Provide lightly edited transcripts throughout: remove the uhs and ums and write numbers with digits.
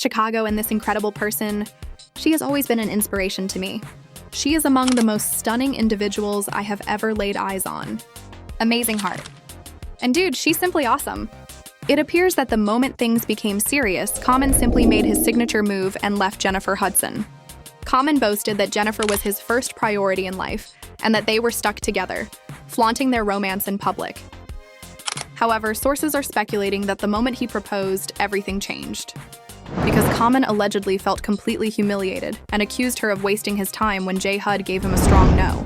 Chicago and this incredible person, she has always been an inspiration to me. She is among the most stunning individuals I have ever laid eyes on. Amazing heart. And dude, she's simply awesome. It appears that the moment things became serious, Common simply made his signature move and left Jennifer Hudson. Common boasted that Jennifer was his first priority in life and that they were stuck together, flaunting their romance in public. However, sources are speculating that the moment he proposed, everything changed. Because Common allegedly felt completely humiliated and accused her of wasting his time when J. Hud gave him a strong no.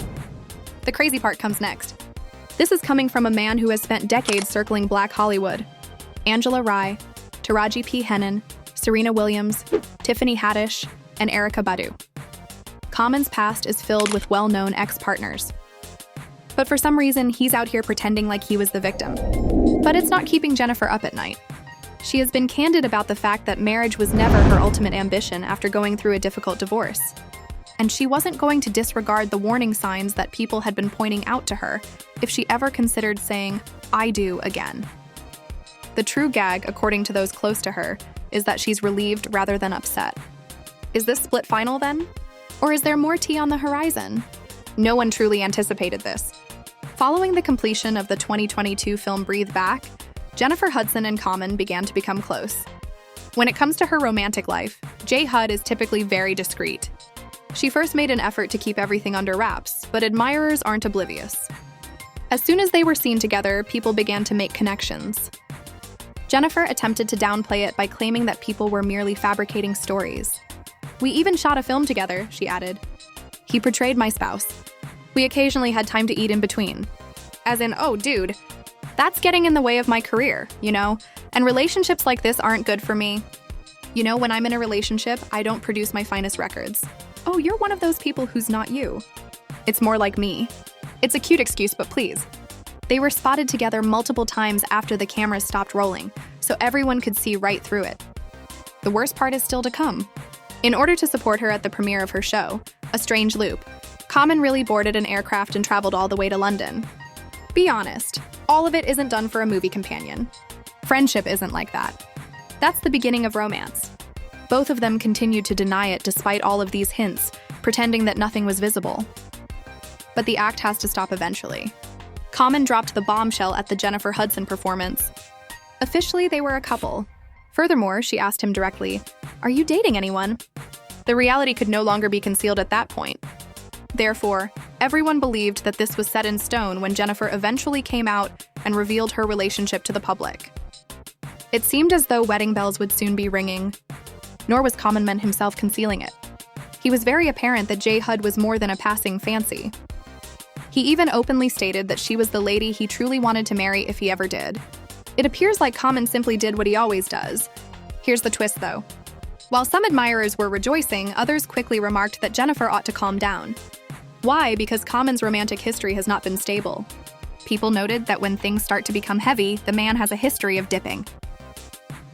The crazy part comes next. This is coming from a man who has spent decades circling Black Hollywood. Angela Rye, Taraji P. Hennon, Serena Williams, Tiffany Haddish, and Erykah Badu. Common's past is filled with well-known ex-partners. But for some reason, he's out here pretending like he was the victim. But it's not keeping Jennifer up at night. She has been candid about the fact that marriage was never her ultimate ambition after going through a difficult divorce. And she wasn't going to disregard the warning signs that people had been pointing out to her if she ever considered saying, "I do" again. The true gag, according to those close to her, is that she's relieved rather than upset. Is this split final then? Or is there more tea on the horizon? No one truly anticipated this. Following the completion of the 2022 film Breathe Back, Jennifer Hudson and Common began to become close. When it comes to her romantic life, J. Hud is typically very discreet. She first made an effort to keep everything under wraps, but admirers aren't oblivious. As soon as they were seen together, people began to make connections. Jennifer attempted to downplay it by claiming that people were merely fabricating stories. "We even shot a film together," she added. "He portrayed my spouse. We occasionally had time to eat in between." As in, oh dude, that's getting in the way of my career, you know? And relationships like this aren't good for me. You know, when I'm in a relationship, I don't produce my finest records. Oh, you're one of those people who's not you. It's more like me. It's a cute excuse, but please. They were spotted together multiple times after the cameras stopped rolling, so everyone could see right through it. The worst part is still to come. In order to support her at the premiere of her show, A Strange Loop, Common really boarded an aircraft and traveled all the way to London. Be honest, all of it isn't done for a movie companion. Friendship isn't like that. That's the beginning of romance. Both of them continued to deny it despite all of these hints, pretending that nothing was visible. But the act has to stop eventually. Common dropped the bombshell at the Jennifer Hudson performance. Officially, they were a couple. Furthermore, she asked him directly, "Are you dating anyone?" The reality could no longer be concealed at that point. Therefore, everyone believed that this was set in stone when Jennifer eventually came out and revealed her relationship to the public. It seemed as though wedding bells would soon be ringing. Nor was Common Man himself concealing it. He was very apparent that J. Hud was more than a passing fancy. He even openly stated that she was the lady he truly wanted to marry if he ever did. It appears like Common simply did what he always does. Here's the twist, though. While some admirers were rejoicing, others quickly remarked that Jennifer ought to calm down. Why? Because Common's romantic history has not been stable. People noted that when things start to become heavy, the man has a history of dipping.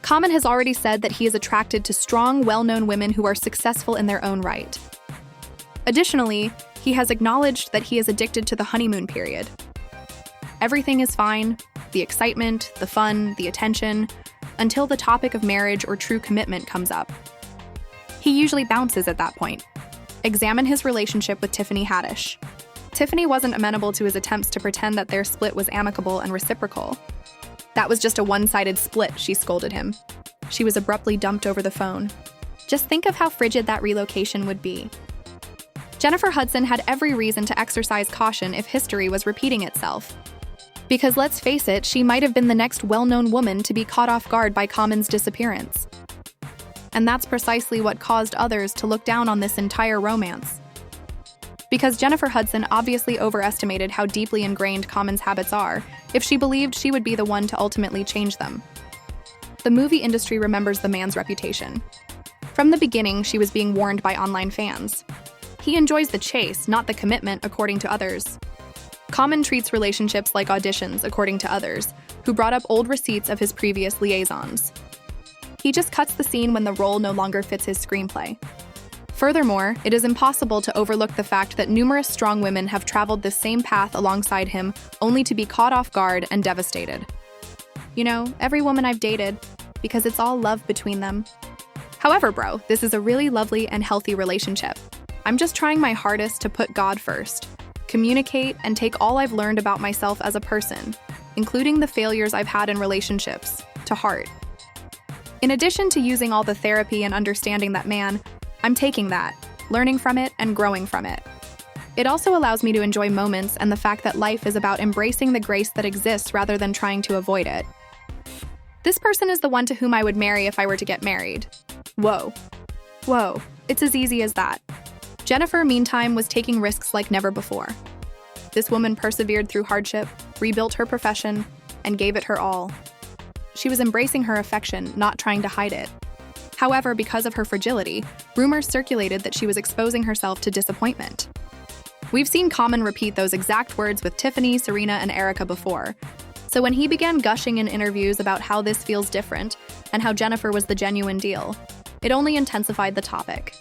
Common has already said that he is attracted to strong, well-known women who are successful in their own right. Additionally, he has acknowledged that he is addicted to the honeymoon period. Everything is fine, the excitement, the fun, the attention, until the topic of marriage or true commitment comes up. He usually bounces at that point. Examine his relationship with Tiffany Haddish. Tiffany wasn't amenable to his attempts to pretend that their split was amicable and reciprocal. "That was just a one-sided split," she scolded him. She was abruptly dumped over the phone. Just think of how frigid that relocation would be. Jennifer Hudson had every reason to exercise caution if history was repeating itself. Because let's face it, she might have been the next well-known woman to be caught off guard by Common's disappearance. And that's precisely what caused others to look down on this entire romance. Because Jennifer Hudson obviously overestimated how deeply ingrained Common's habits are if she believed she would be the one to ultimately change them. The movie industry remembers the man's reputation. From the beginning, she was being warned by online fans. He enjoys the chase, not the commitment, according to others. Common treats relationships like auditions, according to others, who brought up old receipts of his previous liaisons. He just cuts the scene when the role no longer fits his screenplay. Furthermore, it is impossible to overlook the fact that numerous strong women have traveled this same path alongside him, only to be caught off guard and devastated. You know, every woman I've dated, because it's all love between them. However, bro, this is a really lovely and healthy relationship. I'm just trying my hardest to put God first, communicate, and take all I've learned about myself as a person, including the failures I've had in relationships, to heart. In addition to using all the therapy and understanding that man, I'm taking that, learning from it, and growing from it. It also allows me to enjoy moments and the fact that life is about embracing the grace that exists rather than trying to avoid it. This person is the one to whom I would marry if I were to get married. Whoa. Whoa, it's as easy as that. Jennifer, meantime, was taking risks like never before. This woman persevered through hardship, rebuilt her profession, and gave it her all. She was embracing her affection, not trying to hide it. However, because of her fragility, rumors circulated that she was exposing herself to disappointment. We've seen Common repeat those exact words with Tiffany, Serena, and Erica before. So when he began gushing in interviews about how this feels different and how Jennifer was the genuine deal, it only intensified the topic.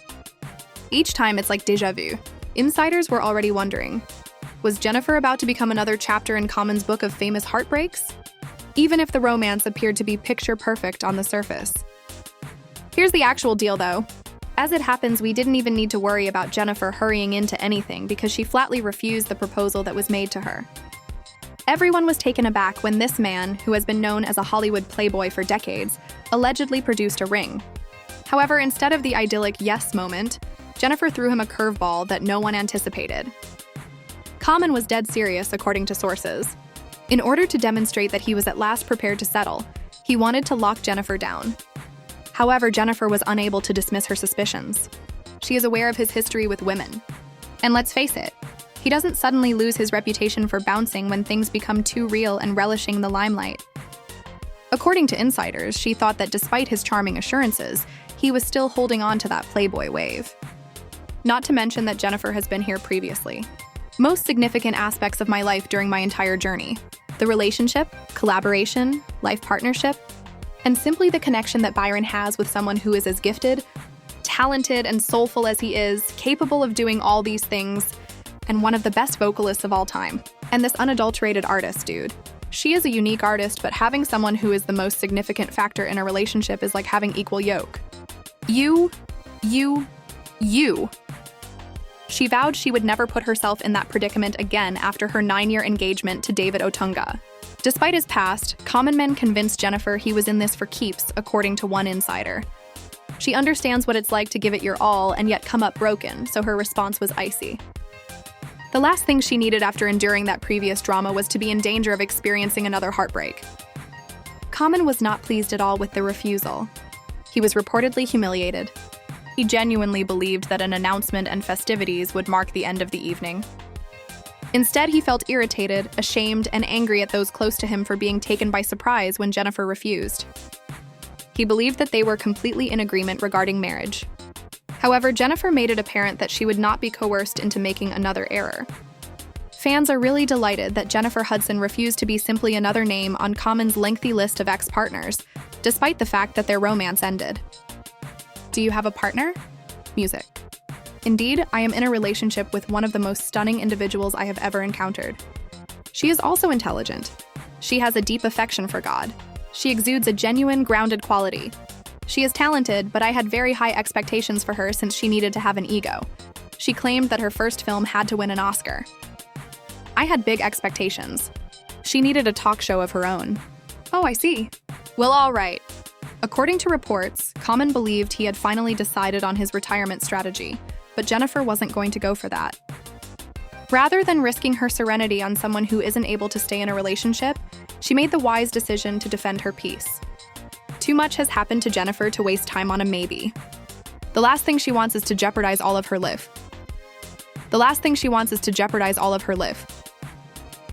Each time it's like déjà vu. Insiders were already wondering, was Jennifer about to become another chapter in Common's book of famous heartbreaks? Even if the romance appeared to be picture perfect on the surface. Here's the actual deal though. As it happens, we didn't even need to worry about Jennifer hurrying into anything because she flatly refused the proposal that was made to her. Everyone was taken aback when this man, who has been known as a Hollywood playboy for decades, allegedly produced a ring. However, instead of the idyllic yes moment, Jennifer threw him a curveball that no one anticipated. Common was dead serious, according to sources. In order to demonstrate that he was at last prepared to settle, he wanted to lock Jennifer down. However, Jennifer was unable to dismiss her suspicions. She is aware of his history with women. And let's face it, he doesn't suddenly lose his reputation for bouncing when things become too real and relishing the limelight. According to insiders, she thought that despite his charming assurances, he was still holding on to that playboy wave. Not to mention that Jennifer has been here previously. Most significant aspects of my life during my entire journey: the relationship, collaboration, life partnership, and simply the connection that Byron has with someone who is as gifted, talented, and soulful as he is, capable of doing all these things, and one of the best vocalists of all time. And this unadulterated artist, dude. She is a unique artist, but having someone who is the most significant factor in a relationship is like having equal yoke. You. She vowed she would never put herself in that predicament again after her 9-year engagement to David Otunga. Despite his past, Common Men convinced Jennifer he was in this for keeps, according to one insider. She understands what it's like to give it your all and yet come up broken, so her response was icy. The last thing she needed after enduring that previous drama was to be in danger of experiencing another heartbreak. Common was not pleased at all with the refusal. He was reportedly humiliated. He genuinely believed that an announcement and festivities would mark the end of the evening. Instead, he felt irritated, ashamed, and angry at those close to him for being taken by surprise when Jennifer refused. He believed that they were completely in agreement regarding marriage. However, Jennifer made it apparent that she would not be coerced into making another error. Fans are really delighted that Jennifer Hudson refused to be simply another name on Common's lengthy list of ex-partners, despite the fact that their romance ended. Do you have a partner? Music. Indeed, I am in a relationship with one of the most stunning individuals I have ever encountered. She is also intelligent. She has a deep affection for God. She exudes a genuine, grounded quality. She is talented, but I had very high expectations for her since she needed to have an ego. She claimed that her first film had to win an Oscar. I had big expectations. She needed a talk show of her own. Oh, I see. Well, all right. According to reports, Common believed he had finally decided on his retirement strategy, but Jennifer wasn't going to go for that. Rather than risking her serenity on someone who isn't able to stay in a relationship, she made the wise decision to defend her peace. Too much has happened to Jennifer to waste time on a maybe. The last thing she wants is to jeopardize all of her life.